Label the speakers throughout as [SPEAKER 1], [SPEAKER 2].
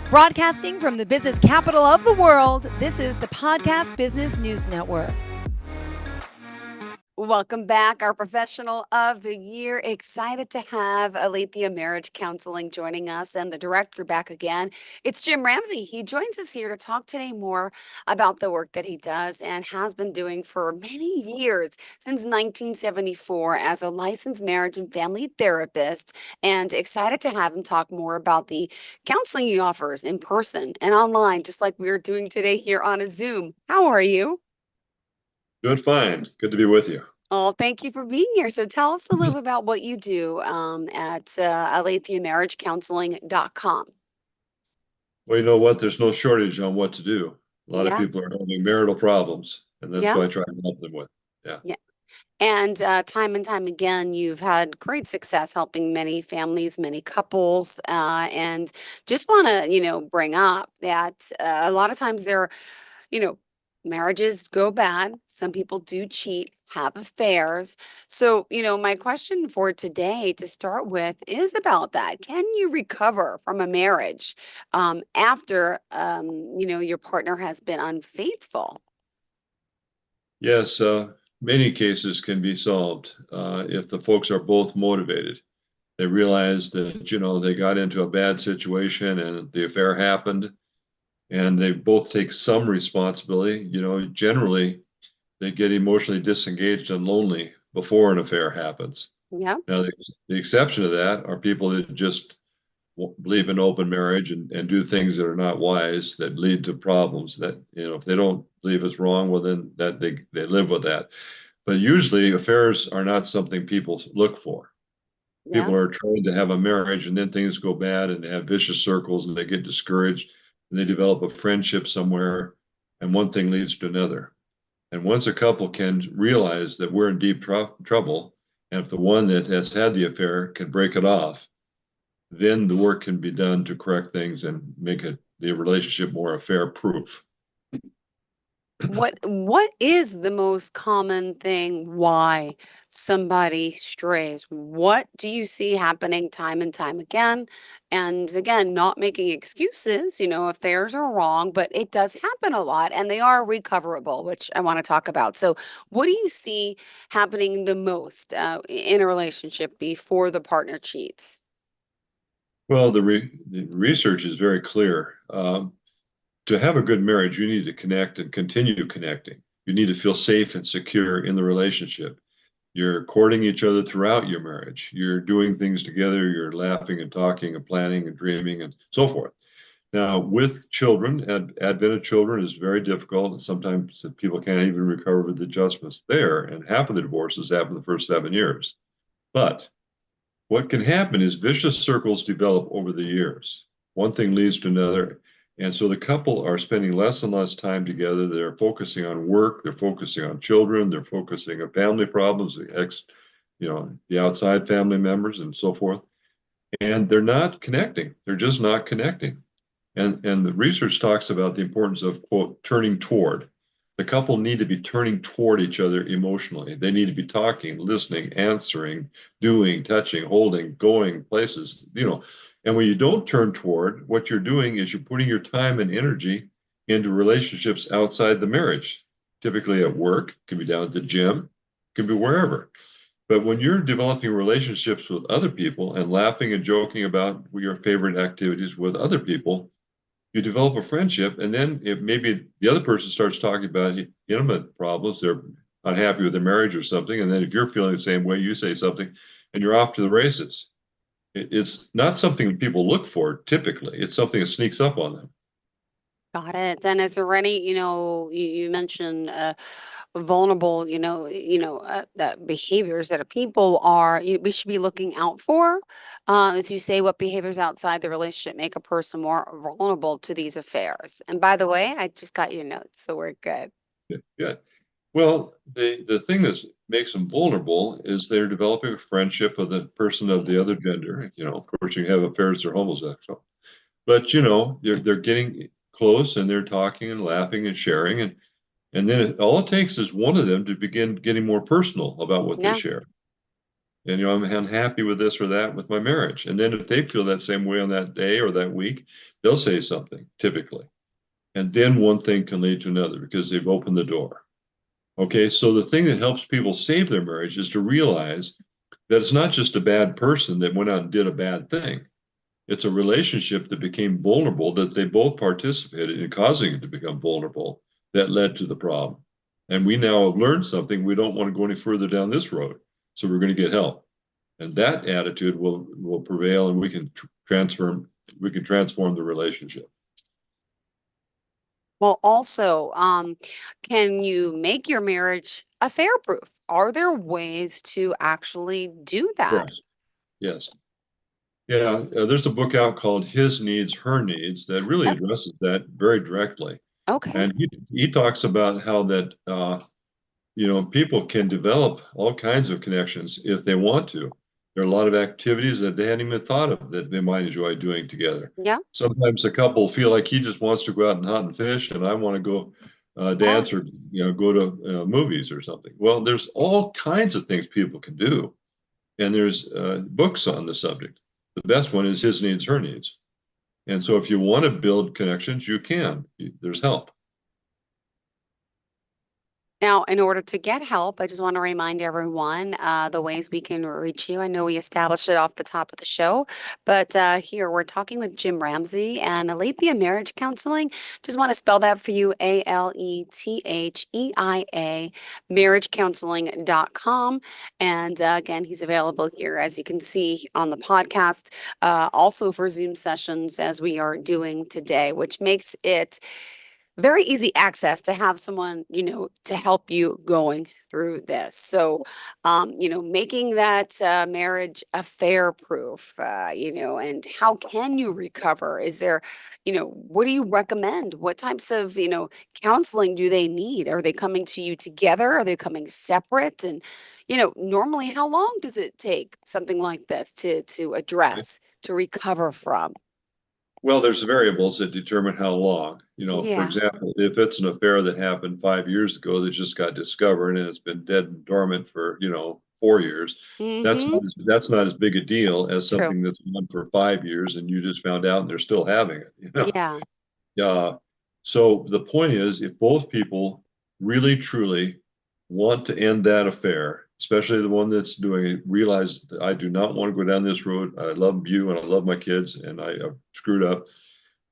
[SPEAKER 1] Broadcasting from the business capital of the world, this is the Podcast Business News Network. Welcome back, our professional of the year. Excited to have Aletheia Marriage Counseling joining us and the director back again. It's Jim Ramsey. He joins us here to talk today more about the work that he does and has been doing for many years, since 1974, as a licensed marriage and family therapist. And excited to have him talk more about the counseling he offers in person and online, just like we're doing today here on a Zoom. How are you?
[SPEAKER 2] Doing fine. Good to be with you.
[SPEAKER 1] Oh, thank you for being here. So tell us a little bit about what you do at AlethiaMarriageCounseling.com.
[SPEAKER 2] Well, you know what? There's no shortage on what to do. A lot of
[SPEAKER 1] Yeah,
[SPEAKER 2] people are having marital problems, and that's
[SPEAKER 1] yeah,
[SPEAKER 2] what I try to help them with. Yeah.
[SPEAKER 1] yeah. And time and time again, you've had great success helping many families, many couples, and just want to, bring up that a lot of times there you know, marriages go bad. Some people do cheat, have affairs. So, my question for today to start with is about that. Can you recover from a marriage after, your partner has been unfaithful?
[SPEAKER 2] Yes, many cases can be solved if the folks are both motivated. They realize that, they got into a bad situation and the affair happened, and they both take some responsibility. Generally, they get emotionally disengaged and lonely before an affair happens.
[SPEAKER 1] Yeah.
[SPEAKER 2] Now, the exception to that are people that just believe in open marriage and do things that are not wise that lead to problems that, if they don't believe it's wrong, well, then that they live with that. But usually affairs are not something people look for.
[SPEAKER 1] Yeah.
[SPEAKER 2] People are trying to have a marriage and then things go bad and they have vicious circles and they get discouraged and they develop a friendship somewhere and one thing leads to another. And once a couple can realize that we're in deep trouble, and if the one that has had the affair can break it off, then the work can be done to correct things and make the relationship more affair proof.
[SPEAKER 1] What is the most common thing why somebody strays? What do you see happening time and time again? And again, not making excuses, affairs are wrong, but it does happen a lot and they are recoverable, which I want to talk about. So, what do you see happening the most in a relationship before the partner cheats?
[SPEAKER 2] Well, the research is very clear. To have a good marriage, you need to connect and continue connecting. You need to feel safe and secure in the relationship. You're courting each other throughout your marriage. You're doing things together. You're laughing and talking and planning and dreaming and so forth. Now, with children, advent of children is very difficult. And sometimes people can't even recover with the adjustments there. And half of the divorces happen the first 7 years. But what can happen is vicious circles develop over the years. One thing leads to another. And so the couple are spending less and less time together. They're focusing on work, they're focusing on children, they're focusing on family problems, the outside family members and so forth. And they're not connecting. They're just not connecting. And the research talks about the importance of, quote, turning toward. The couple need to be turning toward each other emotionally. They need to be talking, listening, answering, doing, touching, holding, going places. And when you don't turn toward, what you're doing is you're putting your time and energy into relationships outside the marriage, typically at work, can be down at the gym, can be wherever. But when you're developing relationships with other people and laughing and joking about your favorite activities with other people, you develop a friendship, and then if maybe the other person starts talking about intimate problems, they're unhappy with their marriage or something, and then if you're feeling the same way, you say something, and you're off to the races. It's not something people look for typically. It's something that sneaks up on them.
[SPEAKER 1] Got it. And is there any, you mentioned vulnerable, that behaviors that people we should be looking out for. As you say, what behaviors outside the relationship make a person more vulnerable to these affairs? And by the way, I just got your notes, so we're good.
[SPEAKER 2] Yeah. Yeah. Well, the thing that makes them vulnerable is they're developing a friendship with a person of the other gender. Of course, you have affairs that are homosexual, but they're getting close and they're talking and laughing and sharing, and then all it takes is one of them to begin getting more personal about what they
[SPEAKER 1] Yeah.
[SPEAKER 2] share. And I'm unhappy with this or that with my marriage. And then if they feel that same way on that day or that week, they'll say something typically. And then one thing can lead to another because they've opened the door. Okay, so the thing that helps people save their marriage is to realize that it's not just a bad person that went out and did a bad thing. It's a relationship that became vulnerable that they both participated in causing it to become vulnerable that led to the problem. And we now have learned something. We don't want to go any further down this road. So we're going to get help. And that attitude will prevail and we can transform the relationship.
[SPEAKER 1] Well, also, can you make your marriage affair proof? Are there ways to actually do that?
[SPEAKER 2] Yes. Yes. Yeah, there's a book out called His Needs, Her Needs that really
[SPEAKER 1] Yep.
[SPEAKER 2] addresses that very directly.
[SPEAKER 1] Okay.
[SPEAKER 2] And he talks about how that people can develop all kinds of connections if they want to. There are a lot of activities that they hadn't even thought of that they might enjoy doing together.
[SPEAKER 1] Yeah.
[SPEAKER 2] Sometimes a couple feel like he just wants to go out and hunt and fish, and I want to go
[SPEAKER 1] Yeah.
[SPEAKER 2] dance or go to movies or something. Well, there's all kinds of things people can do, and there's books on the subject. The best one is His Needs, Her Needs. And so if you want to build connections, you can. There's help.
[SPEAKER 1] Now, in order to get help, I just want to remind everyone the ways we can reach you. I know we established it off the top of the show, but here we're talking with Jim Ramsey and Aletheia Marriage Counseling. Just want to spell that for you, Aletheia, marriagecounseling.com. And again, he's available here, as you can see on the podcast, also for Zoom sessions as we are doing today, which makes it very easy access to have someone, to help you going through this. So, making that marriage affair proof, and how can you recover? Is there, what do you recommend? What types of, counseling do they need? Are they coming to you together? Are they coming separate? And, normally, how long does it take something like this to address, to recover from?
[SPEAKER 2] Well, there's variables that determine how long. For
[SPEAKER 1] Yeah.
[SPEAKER 2] example, if it's an affair that happened 5 years ago that just got discovered and it's been dead and dormant for, 4 years,
[SPEAKER 1] Mm-hmm.
[SPEAKER 2] that's not as big a deal as
[SPEAKER 1] True.
[SPEAKER 2] something that's gone for 5 years and you just found out and they're still having it.
[SPEAKER 1] Yeah.
[SPEAKER 2] Uh, so the point is, if both people really truly want to end that affair, especially the one that's doing it, realize that I do not want to go down this road. I love you and I love my kids and I screwed up.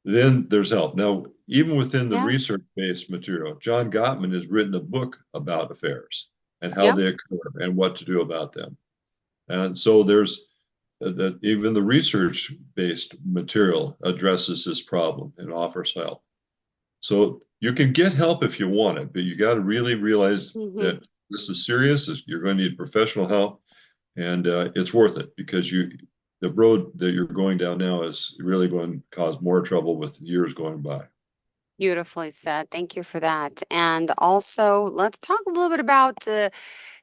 [SPEAKER 2] Then there's help. Now, even within the
[SPEAKER 1] Yeah.
[SPEAKER 2] research-based material, John Gottman has written a book about affairs and how
[SPEAKER 1] Yep.
[SPEAKER 2] they occur and what to do about them. And so there's that even the research-based material addresses this problem and offers help. So you can get help if you want it, but you got to really realize
[SPEAKER 1] Hmm.
[SPEAKER 2] that this is serious. You're going to need professional help, and it's worth it because the road that you're going down now is really going to cause more trouble with years going by.
[SPEAKER 1] Beautifully said. Thank you for that. And also, let's talk a little bit about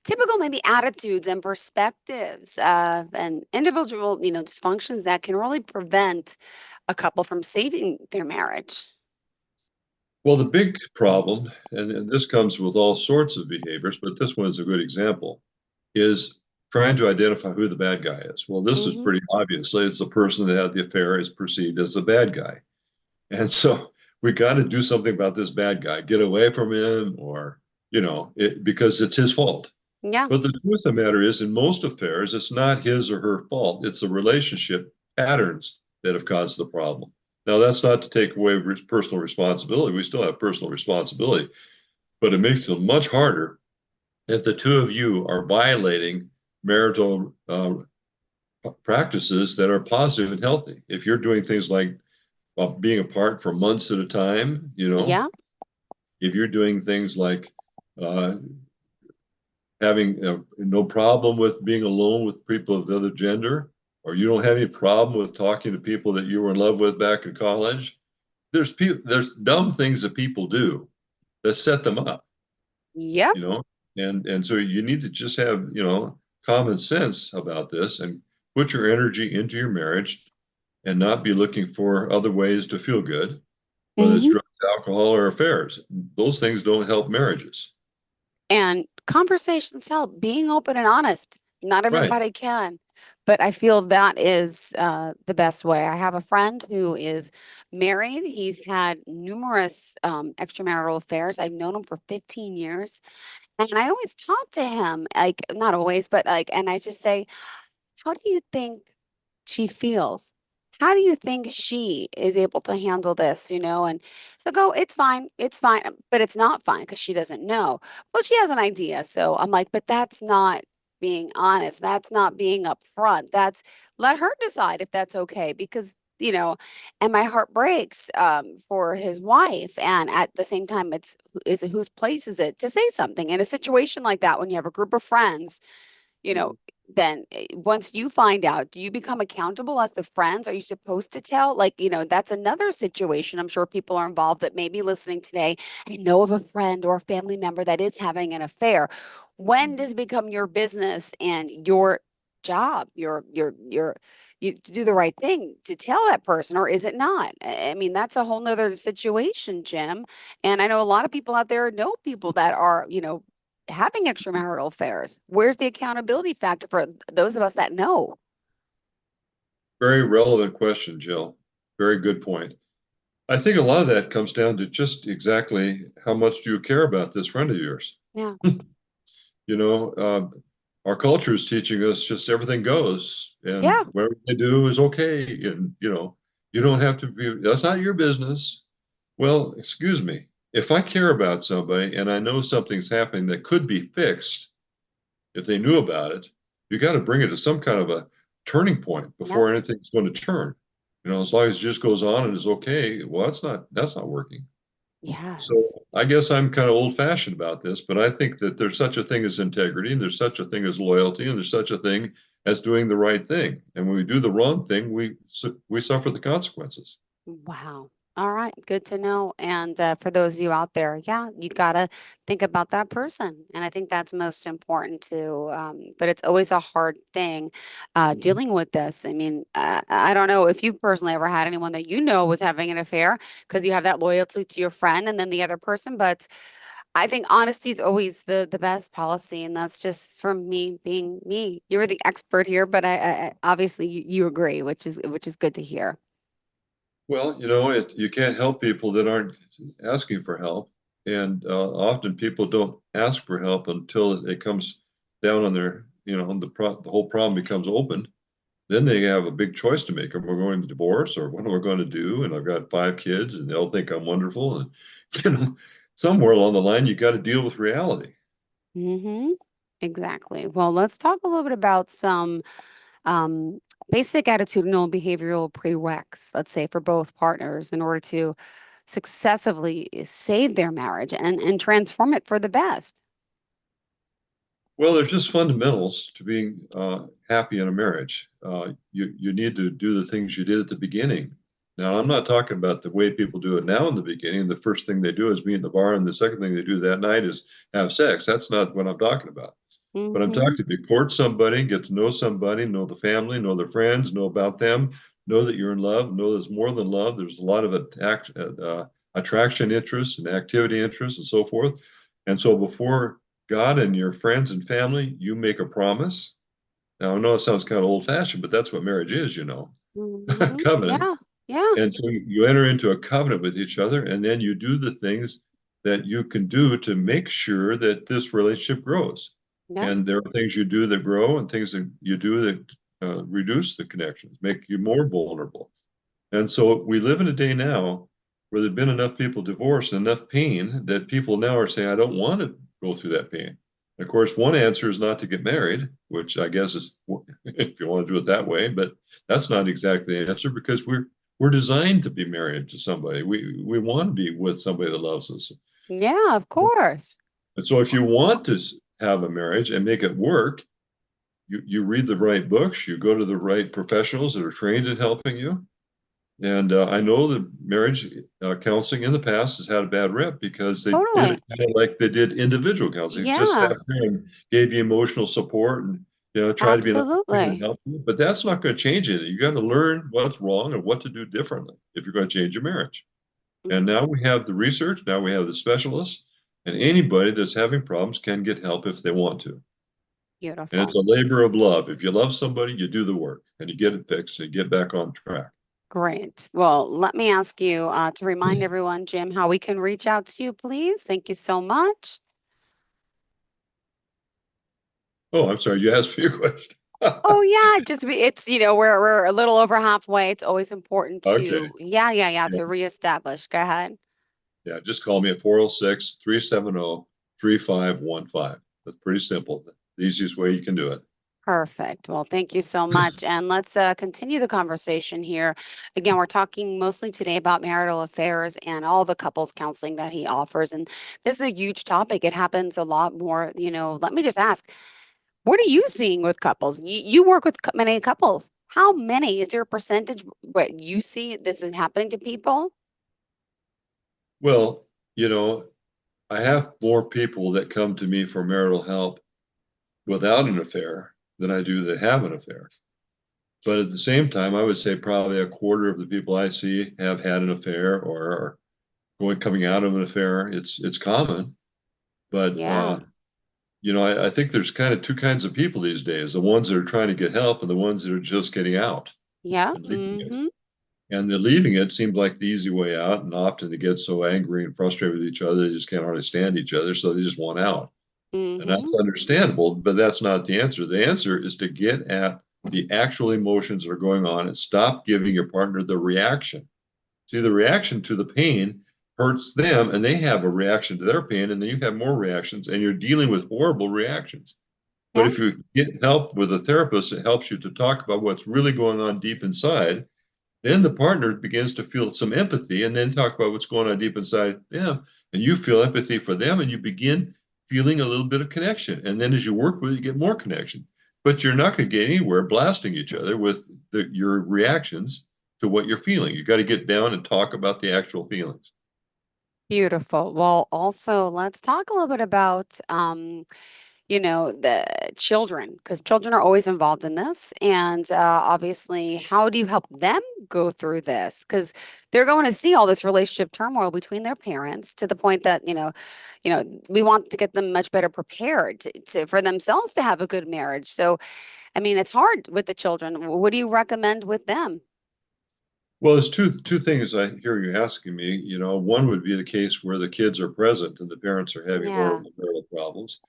[SPEAKER 1] typical maybe attitudes and perspectives and individual, dysfunctions that can really prevent a couple from saving their marriage.
[SPEAKER 2] Well, the big problem, and this comes with all sorts of behaviors, but this one is a good example, is trying to identify who the bad guy is. Well, this is
[SPEAKER 1] Hmm.
[SPEAKER 2] pretty obviously it's the person that had the affair is perceived as the bad guy. And so we got to do something about this bad guy, get away from him, or, because it's his fault.
[SPEAKER 1] Yeah.
[SPEAKER 2] But the truth of the matter is, in most affairs, it's not his or her fault. It's the relationship patterns that have caused the problem. Now, that's not to take away personal responsibility. We still have personal responsibility, but it makes it much harder if the two of you are violating marital practices that are positive and healthy. If you're doing things like being apart for months at a time,
[SPEAKER 1] Yeah.
[SPEAKER 2] if you're doing things like uh, having no problem with being alone with people of the other gender, or you don't have any problem with talking to people that you were in love with back in college, there's dumb things that people do that set them up,
[SPEAKER 1] Yep.
[SPEAKER 2] you know, and so you need to just have common sense about this and put your energy into your marriage and not be looking for other ways to feel good, whether it's
[SPEAKER 1] Hmm.
[SPEAKER 2] drugs, alcohol, or affairs. Those things don't help marriages.
[SPEAKER 1] And conversations help, being open and honest. Not
[SPEAKER 2] Right.
[SPEAKER 1] everybody can, but I feel that is the best way. I have a friend who is married. He's had numerous extramarital affairs. I've known him for 15 years. And I always talk to him, like, not always, but like, and I just say, how do you think she feels? How do you think she is able to handle this, And so go, it's fine, but it's not fine because she doesn't know. Well, she has an idea. So I'm like, but that's not being honest. That's not being upfront. That's let her decide if that's okay because, and my heart breaks for his wife. And at the same time, is whose place is it to say something in a situation like that when you have a group of friends? you know,
[SPEAKER 2] Mhm.
[SPEAKER 1] then once you find out, do you become accountable as the friends? Are you supposed to tell? Like, that's another situation. I'm sure people are involved that may be listening today and know of a friend or a family member that is having an affair. When does it become your business and your job, you to do the right thing to tell that person, or is it not? I mean, that's a whole nother situation, Jim. And I know a lot of people out there know people that are, having extramarital affairs. Where's the accountability factor for those of us that know?
[SPEAKER 2] Very relevant question, Jill. Very good point. I think a lot of that comes down to just exactly how much do you care about this friend of yours?
[SPEAKER 1] Yeah.
[SPEAKER 2] You know, our culture is teaching us just everything goes and
[SPEAKER 1] Yeah.
[SPEAKER 2] whatever they do is okay. And, you don't have to be, that's not your business. Well, excuse me. If I care about somebody and I know something's happening that could be fixed, if they knew about it, you got to bring it to some kind of a turning point
[SPEAKER 1] Yep.
[SPEAKER 2] before anything's going to turn. As long as it just goes on and is okay, well, that's not working. So
[SPEAKER 1] Yes.
[SPEAKER 2] I guess I'm kind of old fashioned about this, but I think that there's such a thing as integrity, and there's such a thing as loyalty, and there's such a thing as doing the right thing. And when we do the wrong thing, we suffer the consequences.
[SPEAKER 1] Wow. All right. Good to know. And for those of you out there, yeah, you got to think about that person. And I think that's most important too. But it's always a hard thing
[SPEAKER 2] Mhm.
[SPEAKER 1] dealing with this. I mean, I don't know if you personally ever had anyone that was having an affair because you have that loyalty to your friend and then the other person. But I think honesty is always the best policy. And that's just from me being me. You're the expert here, but I obviously you agree, which is good to hear.
[SPEAKER 2] Well, you can't help people that aren't asking for help, and often people don't ask for help until it comes down on their, the whole problem becomes open. Then they have a big choice to make. Am I going to divorce or what am I going to do? And I've got 5 kids and they'll think I'm wonderful. And, you know, somewhere along the line, you got to deal with reality.
[SPEAKER 1] Mm-hmm. Exactly. Well, let's talk a little bit about some um, basic attitudinal and behavioral prereqs, let's say, for both partners in order to successively save their marriage and transform it for the best.
[SPEAKER 2] Well, there's just fundamentals to being happy in a marriage. You need to do the things you did at the beginning. Now, I'm not talking about the way people do it now in the beginning. The first thing they do is meet in the bar, and the second thing they do that night is have sex. That's not what I'm talking about. But I'm
[SPEAKER 1] Mm-hmm.
[SPEAKER 2] talking to court somebody, get to know somebody, know the family, know their friends, know about them, know that you're in love, know there's more than love. There's a lot of attraction interests and activity interests and so forth. And so before God and your friends and family, you make a promise. Now, I know it sounds kind of old fashioned, but that's what marriage is,
[SPEAKER 1] Mm-hmm.
[SPEAKER 2] covenant.
[SPEAKER 1] Yeah. Yeah.
[SPEAKER 2] And so you enter into a covenant with each other, and then you do the things that you can do to make sure that this relationship grows.
[SPEAKER 1] Yeah.
[SPEAKER 2] And there are things you do that grow and things that you do that reduce the connections, make you more vulnerable. And so we live in a day now where there've been enough people divorced and enough pain that people now are saying, I don't want to go through that pain. Of course, one answer is not to get married, which I guess is if you want to do it that way, but that's not exactly the answer because we're designed to be married to somebody. We want to be with somebody that loves us.
[SPEAKER 1] Yeah, of course.
[SPEAKER 2] And so if you want to have a marriage and make it work, you read the right books, you go to the right professionals that are trained in helping you, and I know that marriage counseling in the past has had a bad rep because they did
[SPEAKER 1] Totally.
[SPEAKER 2] it kind of like they did individual counseling. Just sat
[SPEAKER 1] Yeah,
[SPEAKER 2] there and gave you emotional support and try to be an advocate and
[SPEAKER 1] absolutely.
[SPEAKER 2] help you. But that's not going to change it. You got to learn what's wrong and what to do differently if you're going to change your marriage. And now we have the research, now we have the specialists, and anybody that's having problems can get help if they want to. And it's
[SPEAKER 1] Beautiful.
[SPEAKER 2] a labor of love. If you love somebody, you do the work and you get it fixed and get back on track.
[SPEAKER 1] Great. Well, let me ask you to remind everyone, Jim, how we can reach out to you, please. Thank you so much.
[SPEAKER 2] Oh, I'm sorry. You asked me a question.
[SPEAKER 1] Oh yeah, it's we're a little over halfway. It's always important
[SPEAKER 2] Okay.
[SPEAKER 1] to yeah,
[SPEAKER 2] Yeah.
[SPEAKER 1] to reestablish. Go ahead.
[SPEAKER 2] Yeah. Just call me at 406 370 3515. That's pretty simple. The easiest way you can do it.
[SPEAKER 1] Perfect. Well, thank you so much. And let's continue the conversation here. Again, we're talking mostly today about marital affairs and all the couples counseling that he offers. And this is a huge topic. It happens a lot more. Let me just ask, what are you seeing with couples? You work with many couples. How many is there a percentage what you see this is happening to people?
[SPEAKER 2] Well, you know, I have more people that come to me for marital help without an affair than I do that have an affair. But at the same time, I would say probably a quarter of the people I see have had an affair or are coming out of an affair. It's common, but
[SPEAKER 1] Yeah.
[SPEAKER 2] I think there's kind of two kinds of people these days: the ones that are trying to get help and the ones that are just getting out
[SPEAKER 1] Yeah.
[SPEAKER 2] and leaving it.
[SPEAKER 1] Mm-hmm.
[SPEAKER 2] And the leaving it seems like the easy way out, and often they get so angry and frustrated with each other they just can't hardly stand each other, so they just want out. And
[SPEAKER 1] Mm-hmm.
[SPEAKER 2] that's understandable, but that's not the answer. The answer is to get at the actual emotions that are going on and stop giving your partner the reaction. See, the reaction to the pain hurts them, and they have a reaction to their pain, and then you have more reactions, and you're dealing with horrible reactions. But
[SPEAKER 1] Yeah.
[SPEAKER 2] if you get help with a therapist, it helps you to talk about what's really going on deep inside. Then the partner begins to feel some empathy and then talk about what's going on deep inside them. And you feel empathy for them and you begin feeling a little bit of connection. And then as you work with it, you get more connection. But you're not going to get anywhere blasting each other with your reactions to what you're feeling. You got to get down and talk about the actual feelings.
[SPEAKER 1] Beautiful. Well, also let's talk a little bit about the children, because children are always involved in this. And obviously, how do you help them go through this? Because they're going to see all this relationship turmoil between their parents to the point that, we want to get them much better prepared for themselves to have a good marriage. So, I mean, it's hard with the children. What do you recommend with them?
[SPEAKER 2] Well, there's two things I hear you asking me. One would be the case where the kids are present and the parents are having
[SPEAKER 1] Yeah.
[SPEAKER 2] horrible marital problems.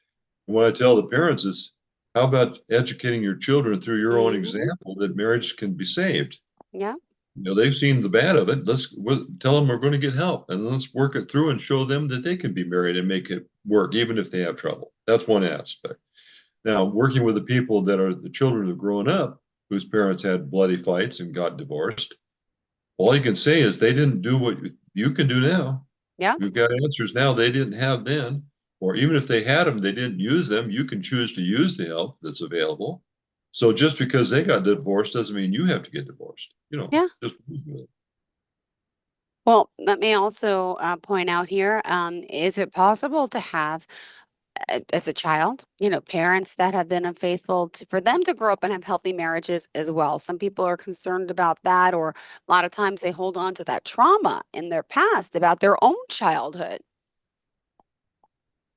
[SPEAKER 2] And what I tell the parents is, how about educating your children through your own
[SPEAKER 1] Hmm.
[SPEAKER 2] example that marriage can be saved?
[SPEAKER 1] Yeah.
[SPEAKER 2] They've seen the bad of it. Tell them we're going to get help and let's work it through and show them that they can be married and make it work, even if they have trouble. That's one aspect. Now, working with the people that are the children who've grown up, whose parents had bloody fights and got divorced, all you can say is they didn't do what you can do now.
[SPEAKER 1] Yeah.
[SPEAKER 2] You've got answers now they didn't have then. Or even if they had them, they didn't use them. You can choose to use the help that's available. So just because they got divorced doesn't mean you have to get divorced.
[SPEAKER 1] Yeah.
[SPEAKER 2] Just
[SPEAKER 1] Well, let me also point out here, is it possible to have, as a child, parents that have been unfaithful for them to grow up and have healthy marriages as well? Some people are concerned about that, or a lot of times they hold on to that trauma in their past about their own childhood.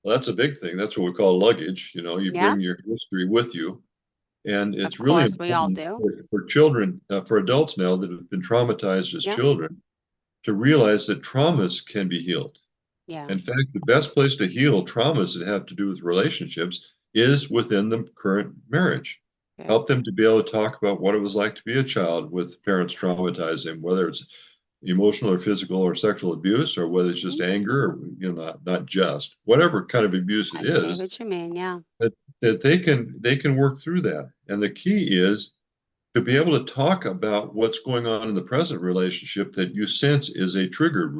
[SPEAKER 2] well, that's a big thing. That's what we call luggage. You
[SPEAKER 1] Yeah,
[SPEAKER 2] bring your history with you. And
[SPEAKER 1] of
[SPEAKER 2] it's really
[SPEAKER 1] course, we all
[SPEAKER 2] important
[SPEAKER 1] do.
[SPEAKER 2] for children, for adults now that have been traumatized as
[SPEAKER 1] Yeah,
[SPEAKER 2] children, to realize that traumas can be healed.
[SPEAKER 1] yeah,
[SPEAKER 2] In fact, the best place to heal traumas that have to do with relationships is within the current marriage.
[SPEAKER 1] yeah.
[SPEAKER 2] Help them to be able to talk about what it was like to be a child with parents traumatizing, whether it's emotional or physical or sexual abuse, or whether it's just
[SPEAKER 1] Mhm.
[SPEAKER 2] anger, or not just whatever kind of abuse
[SPEAKER 1] I
[SPEAKER 2] it
[SPEAKER 1] see
[SPEAKER 2] is,
[SPEAKER 1] what you mean. Yeah,
[SPEAKER 2] that they can work through that. And the key is to be able to talk about what's going on in the present relationship that you sense is a triggered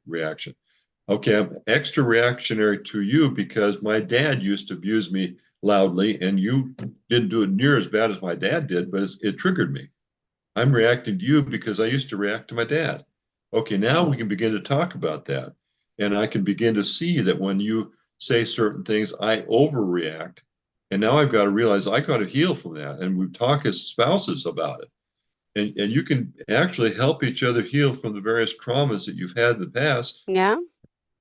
[SPEAKER 2] reaction. Okay, I'm extra reactionary to you because my dad used to abuse me loudly and you didn't do it near as bad as my dad did, but it triggered me. I'm reacting to you because I used to react to my dad. Okay, now we can begin to talk about that. And I can begin to see that when you say certain things, I overreact. And now I've got to realize I got to heal from that. And we talk as spouses about it. And you can actually help each other heal from the various traumas that you've had in the past,
[SPEAKER 1] yeah,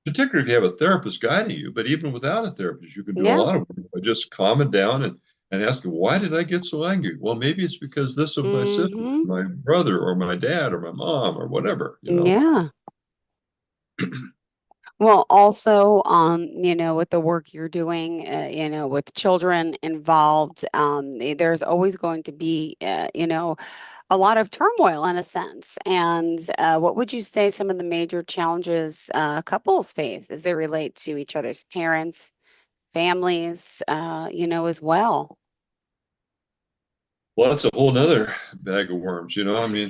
[SPEAKER 2] particularly if you have a therapist guiding you. But even without a therapist, you can do a
[SPEAKER 1] yeah.
[SPEAKER 2] lot of work by just calming down and and asking, why did I get so angry? Well, maybe it's because this of my sister,
[SPEAKER 1] Mm-hmm.
[SPEAKER 2] my brother, or my dad, or my mom, or whatever, you know?
[SPEAKER 1] Yeah. Well, also, with the work you're doing, with children involved, there's always going to be, a lot of turmoil in a sense. And what would you say some of the major challenges couples face as they relate to each other's parents, families, as well?
[SPEAKER 2] Well, that's a whole nother bag of worms, you know? I mean,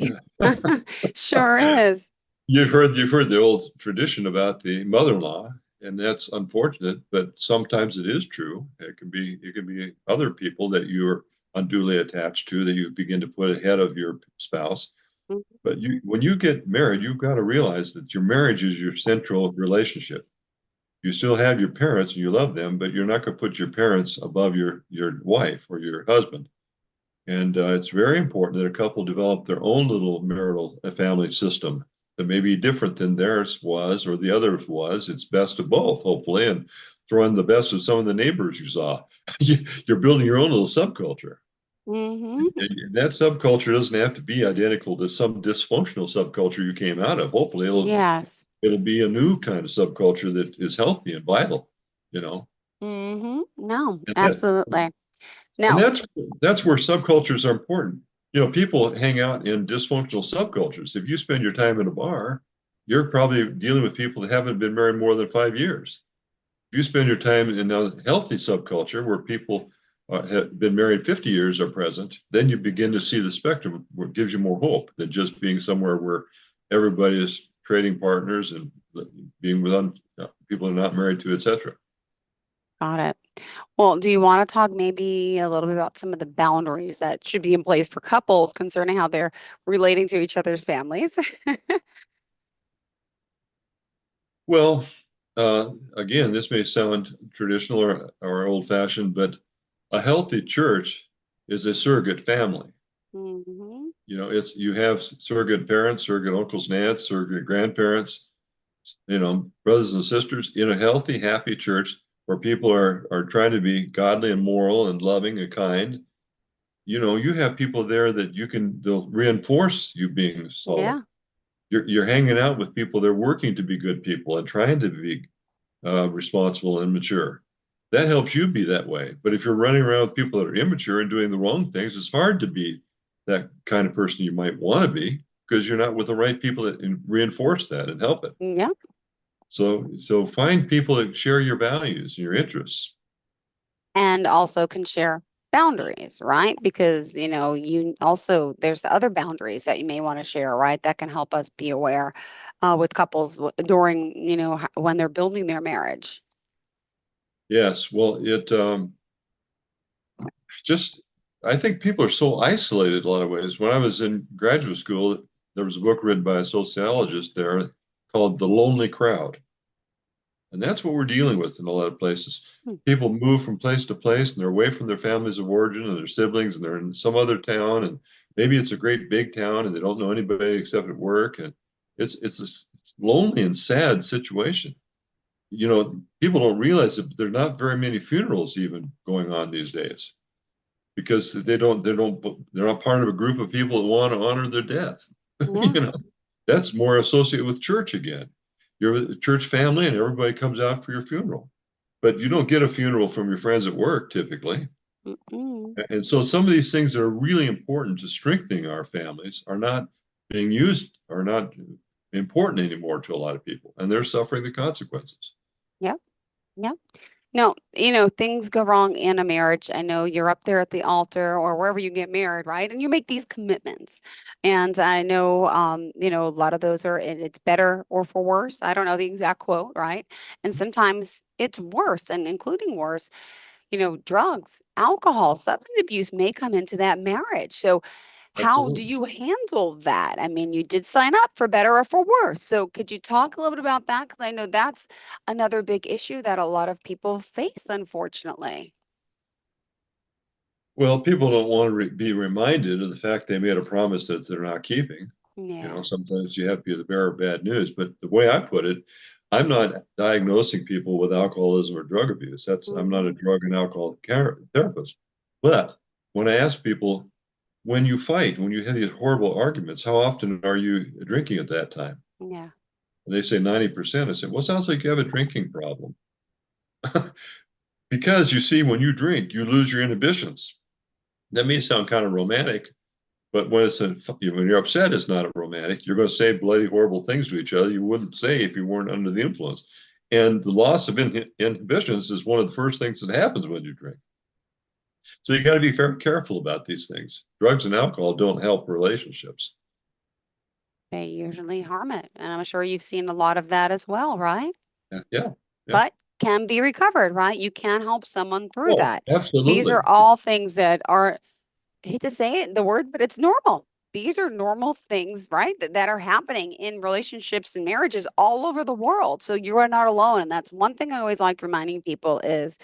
[SPEAKER 1] Sure is.
[SPEAKER 2] you've heard the old tradition about the mother-in-law, and that's unfortunate, but sometimes it is true. It can be other people that you're unduly attached to that you begin to put ahead of your spouse. But when you get married, you've got to realize that your marriage is your central relationship. You still have your parents and you love them, but you're not going to put your parents above your wife or your husband. And it's very important that a couple develop their own little marital family system that may be different than theirs was or the others was. It's best of both, hopefully, and throw in the best of some of the neighbors you saw. You're building your own little subculture.
[SPEAKER 1] Mm-hmm.
[SPEAKER 2] And that subculture doesn't have to be identical to some dysfunctional subculture you came out of. Hopefully,
[SPEAKER 1] Yes.
[SPEAKER 2] it'll be a new kind of subculture that is healthy and vital, you know.
[SPEAKER 1] Mm-hmm. No,
[SPEAKER 2] And that
[SPEAKER 1] absolutely.
[SPEAKER 2] And
[SPEAKER 1] Now,
[SPEAKER 2] that's where subcultures are important. You know, people hang out in dysfunctional subcultures. If you spend your time in a bar, you're probably dealing with people that haven't been married more than 5 years. If you spend your time in a healthy subculture where people have been married 50 years are present, then you begin to see the spectrum, what gives you more hope than just being somewhere where everybody is trading partners and being with people they're not married to, etc.
[SPEAKER 1] got it. Well, do you want to talk maybe a little bit about some of the boundaries that should be in place for couples concerning how they're relating to each other's families?
[SPEAKER 2] Well, again, this may sound traditional or old-fashioned, but a healthy church is a surrogate family.
[SPEAKER 1] Hmm.
[SPEAKER 2] You know, it's you have surrogate parents, surrogate uncles and aunts, surrogate grandparents, brothers and sisters in a healthy, happy church where people are trying to be godly and moral and loving and kind. You have people there that they'll reinforce you being solid.
[SPEAKER 1] Yeah.
[SPEAKER 2] You're hanging out with people that are working to be good people and trying to be responsible and mature. That helps you be that way. But if you're running around with people that are immature and doing the wrong things, it's hard to be that kind of person you might want to be because you're not with the right people that reinforce that and help it.
[SPEAKER 1] Yeah.
[SPEAKER 2] So find people that share your values and your interests.
[SPEAKER 1] And also can share boundaries, right? Because, you also, there's other boundaries that you may want to share, right? That can help us be aware with couples during, when they're building their marriage.
[SPEAKER 2] Yes, well, it just I think people are so isolated in a lot of ways. When I was in graduate school, there was a book written by a sociologist there called The Lonely Crowd. And that's what we're dealing with in a lot of places.
[SPEAKER 1] Hmm.
[SPEAKER 2] People move from place to place and they're away from their families of origin and their siblings and they're in some other town and maybe it's a great big town and they don't know anybody except at work and it's a lonely and sad situation. People don't realize that there are not very many funerals even going on these days because they're not part of a group of people that want to honor their death.
[SPEAKER 1] Yeah.
[SPEAKER 2] you know that's more associated with church again. You're a church family and everybody comes out for your funeral, but you don't get a funeral from your friends at work typically.
[SPEAKER 1] Mm-mm.
[SPEAKER 2] And so some of these things that are really important to strengthening our families are not being used, are not important anymore to a lot of people, and they're suffering the consequences.
[SPEAKER 1] Yep. Yep. No, things go wrong in a marriage. I know you're up there at the altar or wherever you get married, right? And you make these commitments. And I know, a lot of those are, it's better or for worse. I don't know the exact quote, right? And sometimes it's worse, and including worse, drugs, alcohol, substance abuse may come into that marriage. So how do
[SPEAKER 2] Absolutely.
[SPEAKER 1] you handle that? I mean, you did sign up for better or for worse. So could you talk a little bit about that? Because I know that's another big issue that a lot of people face, unfortunately.
[SPEAKER 2] Well, people don't want to be reminded of the fact they made a promise that they're not keeping.
[SPEAKER 1] Yeah.
[SPEAKER 2] Sometimes you have to be the bearer of bad news. But the way I put it, I'm not diagnosing people with alcoholism or drug abuse. I'm not a
[SPEAKER 1] Hmm.
[SPEAKER 2] drug and alcohol therapist. But when I ask people, when you fight, when you have these horrible arguments, how often are you drinking at that time?
[SPEAKER 1] Yeah.
[SPEAKER 2] And they say 90%. I say, well, it sounds like you have a drinking problem. Because you see, when you drink, you lose your inhibitions. That may sound kind of romantic, but when you're upset, it's not a romantic. You're going to say bloody, horrible things to each other you wouldn't say if you weren't under the influence. And the loss of inhibitions is one of the first things that happens when you drink. So you got to be very careful about these things. Drugs and alcohol don't help relationships.
[SPEAKER 1] They usually harm it. And I'm sure you've seen a lot of that as well, right?
[SPEAKER 2] Yeah. Yeah.
[SPEAKER 1] But can be recovered, right? You can help someone through
[SPEAKER 2] Oh,
[SPEAKER 1] that. These
[SPEAKER 2] absolutely.
[SPEAKER 1] are all things that are, I hate to say it, the word, but it's normal. These are normal things, right? That are happening in relationships and marriages all over the world. So you are not alone. And that's one thing I always like reminding people is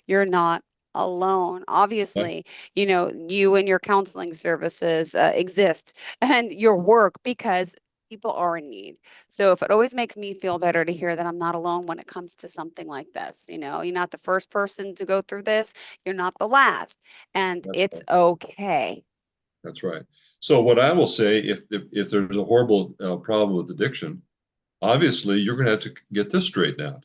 [SPEAKER 1] you're not alone.
[SPEAKER 2] Right.
[SPEAKER 1] Obviously, you and your counseling services exist and your work because people are in need. So if it always makes me feel better to hear that I'm not alone when it comes to something like this, you're not the first person to go through this, you're not the last, and
[SPEAKER 2] That's
[SPEAKER 1] it's
[SPEAKER 2] right.
[SPEAKER 1] okay.
[SPEAKER 2] That's right. So what I will say, if there's a horrible problem with addiction, obviously you're going to have to get this straightened out.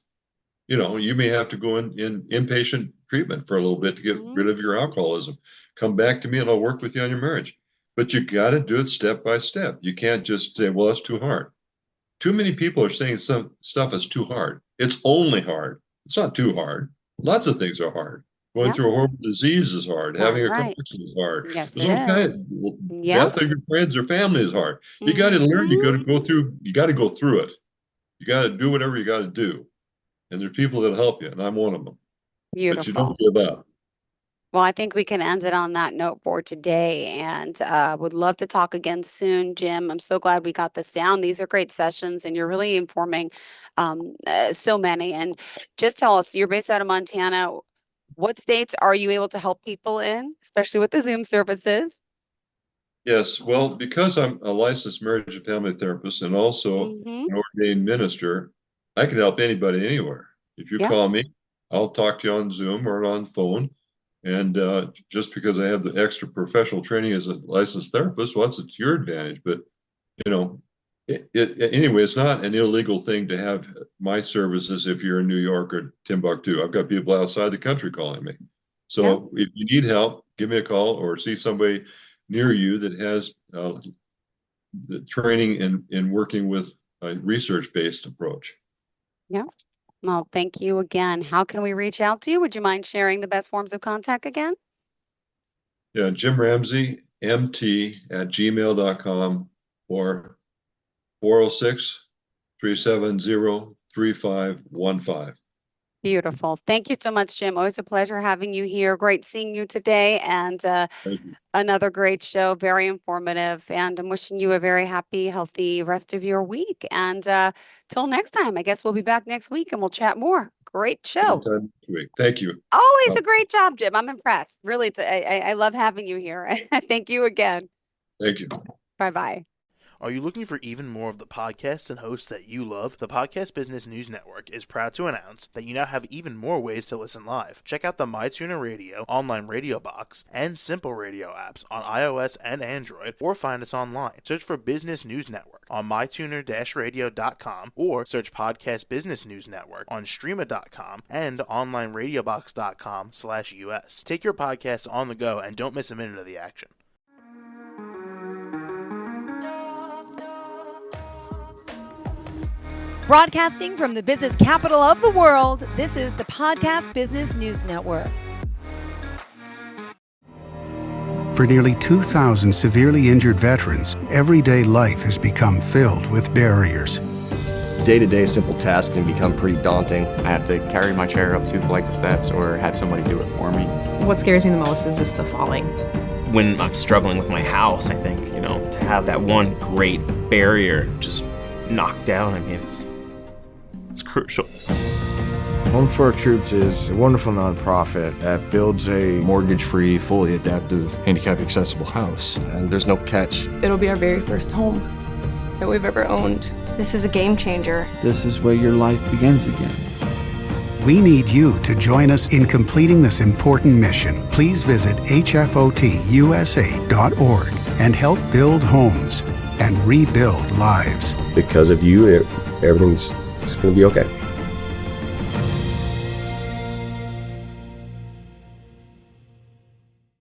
[SPEAKER 2] You may have to go in inpatient treatment for a little bit to get
[SPEAKER 1] Mhm.
[SPEAKER 2] rid of your alcoholism. Come back to me and I'll work with you on your marriage. But you got to do it step by step. You can't just say, well, that's too hard. Too many people are saying some stuff is too hard. It's only hard. It's not too hard. Lots of things are hard. Going
[SPEAKER 1] Yeah,
[SPEAKER 2] through a horrible disease is hard.
[SPEAKER 1] darn
[SPEAKER 2] Having a
[SPEAKER 1] right.
[SPEAKER 2] conviction is hard.
[SPEAKER 1] Yes,
[SPEAKER 2] There's
[SPEAKER 1] it
[SPEAKER 2] all kind
[SPEAKER 1] is.
[SPEAKER 2] of
[SPEAKER 1] Yeah.
[SPEAKER 2] death of your friends or family is hard. You got to learn. You got
[SPEAKER 1] Hmm.
[SPEAKER 2] to go through. You got to go through it. You got to do whatever you got to do. And there's people that help you, and I'm one of them. But you don't
[SPEAKER 1] Beautiful.
[SPEAKER 2] give up.
[SPEAKER 1] Well, I think we can end it on that note for today and would love to talk again soon, Jim. I'm so glad we got this down. These are great sessions and you're really informing so many. And just tell us, you're based out of Montana. What states are you able to help people in, especially with the Zoom services?
[SPEAKER 2] Yes, well, because I'm a licensed marriage and family therapist and also
[SPEAKER 1] Mm-hmm.
[SPEAKER 2] an ordained minister, I can help anybody anywhere. If you
[SPEAKER 1] Yeah.
[SPEAKER 2] call me, I'll talk to you on Zoom or on phone. And just because I have the extra professional training as a licensed therapist, well, that's to your advantage. But you know, anyway, it's not an illegal thing to have my services if you're in New York or Timbuktu. I've got people outside the country calling me.
[SPEAKER 1] Yeah.
[SPEAKER 2] So if you need help, give me a call or see somebody near you that has the training in working with a research-based approach.
[SPEAKER 1] Yeah. Well, thank you again. How can we reach out to you? Would you mind sharing the best forms of contact again?
[SPEAKER 2] Yeah, Jim Ramsey, MT at gmail.com or 406-370-3515.
[SPEAKER 1] Beautiful. Thank you so much, Jim. Always a pleasure having you here. Great seeing you today and
[SPEAKER 2] Thank you.
[SPEAKER 1] another great show, very informative. And I'm wishing you a very happy, healthy rest of your week. And till next time, I guess we'll be back next week and we'll chat more. Great show.
[SPEAKER 2] Anytime next week. Thank you.
[SPEAKER 1] Always
[SPEAKER 2] Bye.
[SPEAKER 1] a great job, Jim. I'm impressed. Really, I love having you here. Thank you again.
[SPEAKER 2] Thank you.
[SPEAKER 1] Bye bye.
[SPEAKER 3] Are you looking for even more of the podcasts and hosts that you love? The Podcast Business News Network is proud to announce that you now have even more ways to listen live. Check out the MyTuner Radio, online radio box, and Simple Radio apps on iOS and Android, or find us online. Search for Business News Network on mytuner-radio.com or search Podcast Business News Network on streama.com and onlineradiobox.com/US. Take your podcast on the go and don't miss a minute of the action.
[SPEAKER 4] Broadcasting from the business capital of the world, this is the Podcast Business News Network.
[SPEAKER 5] For nearly 2,000 severely injured veterans, everyday life has become filled with barriers.
[SPEAKER 6] Day-to-day simple tasks can become pretty daunting.
[SPEAKER 7] I have to carry my chair up 2 flights of steps or have somebody do it for me.
[SPEAKER 8] What scares me the most is just the falling.
[SPEAKER 9] When I'm struggling with my house, I think, to have that one great barrier just knocked down, it's crucial.
[SPEAKER 10] Home for Our Troops is a wonderful nonprofit that builds a
[SPEAKER 6] Mortgage-free, fully adaptive, handicap-accessible house. And there's no catch.
[SPEAKER 11] It'll be our very first home that we've ever owned. This is a game changer.
[SPEAKER 12] This is where your life begins again.
[SPEAKER 5] We need you to join us in completing this important mission. Please visit hfotusa.org and help build homes and rebuild lives.
[SPEAKER 12] Because of you, everything's going to be okay.